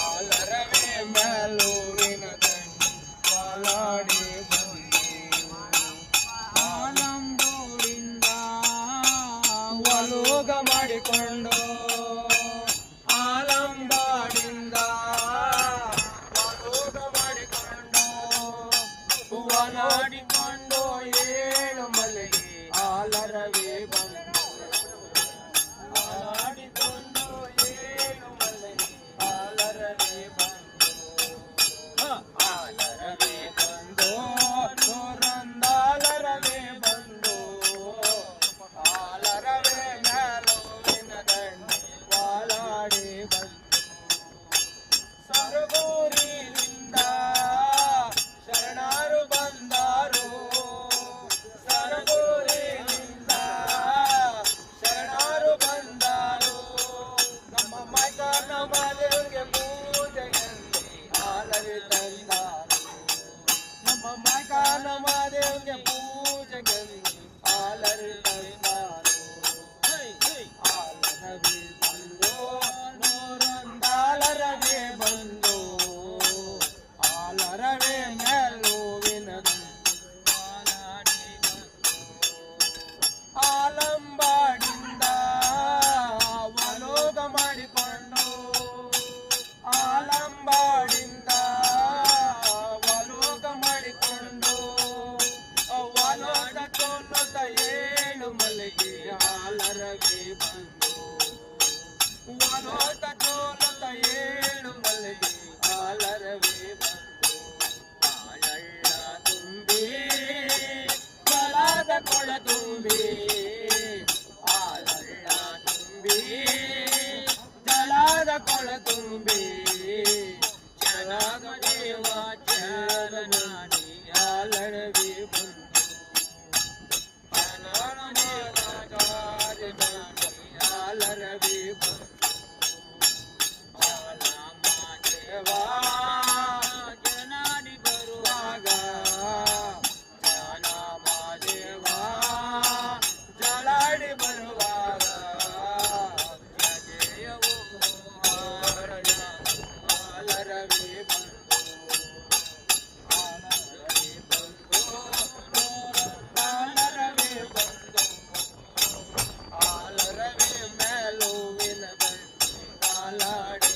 ಆಲರವೇ ಮೆಲುವಿನ ದಂಡಿ ಬಾಲಾಡಿ ಬಂದೆವು ಆಲಂಬೋಡಿಂದ ಒಲುಗ ಮಾಡಿಕೊಂಡು ಆಲಂಬಾಡಿಂದ ಒಲುಗ ಮಾಡಿಕೊಂಡು ಹೂವನಾಡಿಕೊಂಡು ಏಳು ಮಲೆಗೆ ಆಲರವೇ ಬಂದು ಆಲಾಡಿಕೊಂಡು ಏಳು ಮಲೆಗೆ ಆಲರವೇ ಬಂದು ಆಲರವೇ ಬಂದು ನೂರೊಂದಾಲರವೇ ಬಂದು ಆಲರವೇ ಮೆಲುವಿನ ದಂಡಿ ಬಾಲಾಡಿ ಬಂದು ಸರಗೂರಿನಿಂದ ಶರಣರು ಬಂದರು ಸರಗೂರಿನಿಂದ ಶರಣರು ಬಂದರು ನಮ್ಮ ಮೈಕನ ಮಲೆಗೆ ಪೂಜೆಯಲ್ಲಿ ಆಲರೇ ತಂದರು ನಮ್ಮ ಮೈಕನ ಮಲೆಗೆ ಪೂಜೆಯಲ್ಲಿ ಆಲರೇ ತಂದರು ಆಲರವೇ ಬಂದು ನೂರೊಂದಾಲರವೇ ಬಂದು ಆಲರವೇ ಮೆಲುವಿನ ಬಾಲಾಡಿ ಆಲಂಬಾಡಿಂದ ಒಲುಗ ಮಾಡಿಕೊಂಡು ಆಲಂಬಾಡಿಂದ ಒಲುಗ ಮಾಡಿಕೊಂಡು ಒಲೋದ ಕೊಲ್ಲುತ್ತ ಏಳು ಮಲೆಗೆ ಆಲರವೇ ಬಂದು ಒಲೋದ ಕೊಲ್ಲುತ್ತ ಏಳು ಮಲೆಗೆ ಆಲರವೇ ಬಂದು ಆಳಳ್ಳ ತುಂಬಿ ಜಲದ ಕೊಳ ತುಂಬಿ ಆಳಳ್ಳ ತುಂಬಿ ಜಲದ ಕೊಳ ತುಂಬಿ ಜಲದ ದೇವ ಚರನಾಡಿ ಆಲರವೇ ಬಂದು ಆಲರವೇ ಬಂದು ದೇವಾ ಜನಾಡಿ ಬರುವಾಗ ದೇವಾ ಜಲಾಡಿ ಬರುವಾಗ ಜಯವು ಆಲರವೇ ಬಂದು ಆಲರವೇ ಬಂದು ಆಲರವೇ ಬಂದು ಆಲರವೇ ಮೆಲುವಿನ ದಂಡಿ ಬಾಲಾಡಿ